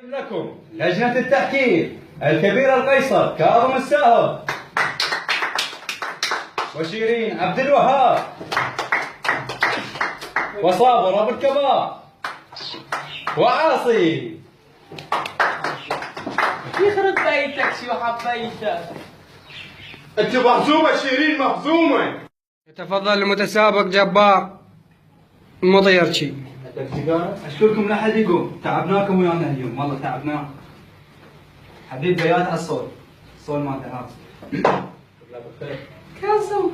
لكم لجنة التحكيم الكبير القيصر كاظم الساهر وشيرين عبد الوهاب وصابر ابو الكبار وعاصي. يخرب بيتك شو حبيتك. انت مهزومة شيرين مهزومة. يتفضل المتسابق جبار مطيرشي. اشكركم لا حد يقوم، تعبناكم ويانا اليوم والله تعبناكم. حبيب بيات على الصوت، الصوت ما تعرف. كاظم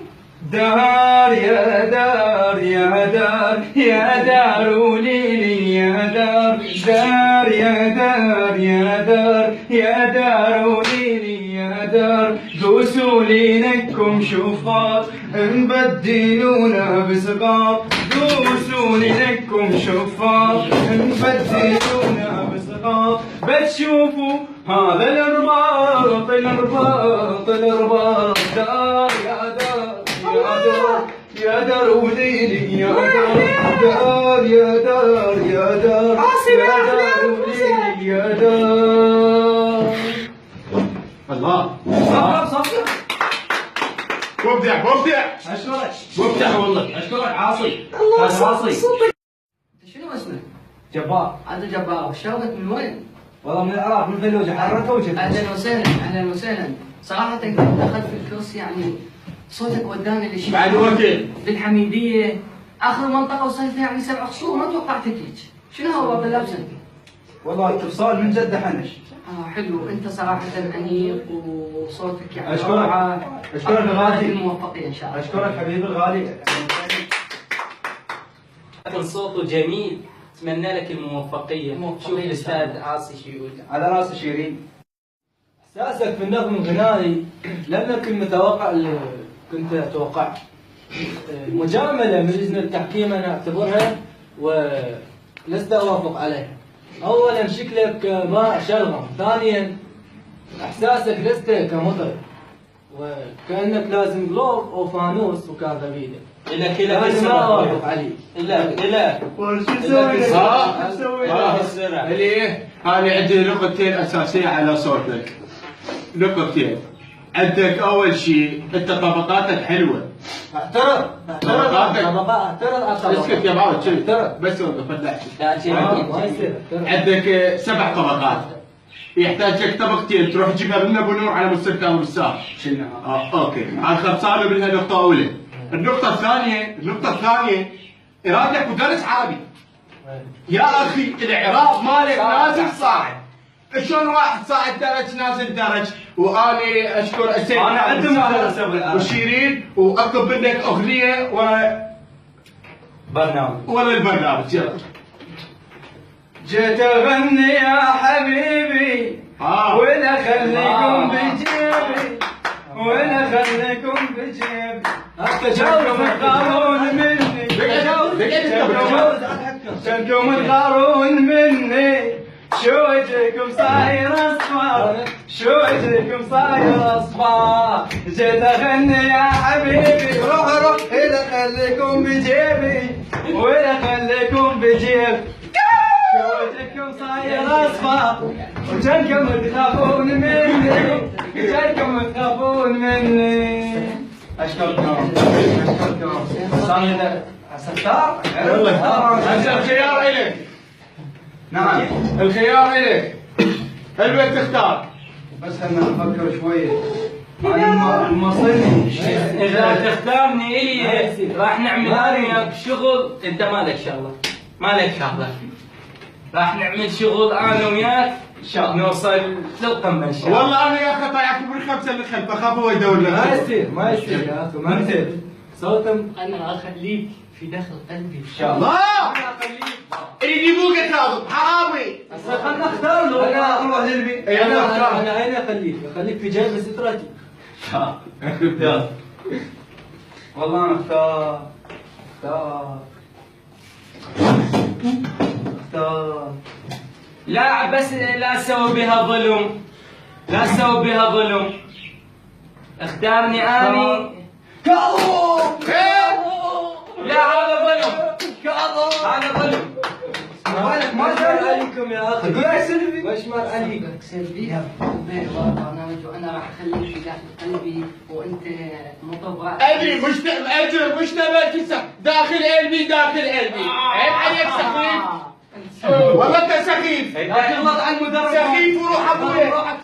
دار يا دار يا دار يا دار وليلي يا دار دار يا دار يا دار يا دار وليلي يا دار دوسوا لينكم شفاط نبدلونا بسقاط دوسوا لينكم شفاط نبدلونا بسقاط بتشوفوا هذا الارباط الارباط الارباط دار يا دار يا دار وليلي يا دار يا دار يا دار يا دار وليلي يا دار. الله صفر مبدع مبدع. اشكرك مبدع والله. اشكرك عاصي. الله هذا عاصي شنو اسمه؟ جبار. هذا جبار. شوقك من وين؟ والله من العراق من فلوجه حرته وجهك. اهلا وسهلا اهلا وسهلا. صراحة كنت دخلت في الكرسي يعني صوتك وداني للشيء بعد وكيل للحميدية اخر منطقة وصلت يعني 7 خصوم ما توقعتك هيك. شنو هو باللبس انت؟ والله اتصال من جده حنش. حلو انت صراحة انيق وصوتك يعني أشكرك. روعة. أشكرك الغالي. الموفقين ان شاء الله. اشكرك حبيبي الغالي. لكن صوته جميل، اتمنى لك الموفقيه. شوف الاستاذ عاصي شو يقول. على راس شيرين. احساسك في النظم الغنائي لم يكن متوقع اللي كنت اتوقعه. مجامله من لجنه التحكيم انا اعتبرها ولست اوافق عليها. اولا شكلك ماء شلغم، ثانيا احساسك لست كمطرب وكانك لازم جلوب او فانوس وكاذبيده. لك لازم ما اوافق عليه. لك ليه؟ أنا عندي نقطتين أساسية على صوتك. نقطتين. عندك أول شيء أنت طبقاتك حلوة. اعترض اسكت يا معود شوي. بس وقف لا تحكي. لا شيء ما يصير. عندك 7 طبقات. يحتاج لك طبقتين تروح تجيبها من ابو نور على مستشفى ابو السار. شنو؟ اوكي. هذا خلصانه منها نقطه اولى. النقطه الثانيه ارادتك مدرس عربي. يا اخي الاعراب مالك نازل صاعد. شلون واحد صاعد درج نازل درج واني اشكر السيد انا عندي مدرسه بالعربي وشيرين واطلب منك اغنيه برنامج البرنامج يلا. جيت اغني يا حبيبي ولا خليكم بجيبي ولا خليكم بجيبي شنكم تغارون مني شنكم تغارون مني شو وجهكم صاير اصفر شو وجهكم صاير اصفر جيت اغني يا حبيبي روح ولا خليكم بجيبي ولا خليكم بجيبي وجهكم صاير اصفر وجنكم تخافون مني وجنكم تخافون مني. اشكركم صار ستار. الخيار الك. نعم الخيار الك. هل تختار؟ بس خلنا نفكر شويه. المصري اذا تختارني الي راح نعمل انا وياك شغل. انت مالك شغله راح نعمل شغل انا وياك ان شاء الله نوصل للقمه ان شاء الله. والله انا يا اخي طايعكم من 5 للخلف اخاف هو يدور لك. ما يصير يا اخي ما يصير. صوتهم انا اخليك في داخل قلبي ان شاء الله. اللي يجيبوك كاظم حرامي. خلنا نختار له. انا اروح للبيت. اختار. انا هنا اخليك في جيب سترتي. يلا والله انا اختار. لا بس لا تسوي بها ظلم اختارني اني. كاظم لا هذا ظلم هذا ظلم. مالك ما مر عليكم يا اخي. تقول يا سلبي. وش مر عليك؟ سلبي برنامج وانا راح اخليك في داخل قلبي وانت مو طبعا. ادري مش تبع داخل قلبي داخل قلبي. عيب عليك سخيف. والله انت سخيف. لا تغلط على المدرب. سخيف وروح ابويا.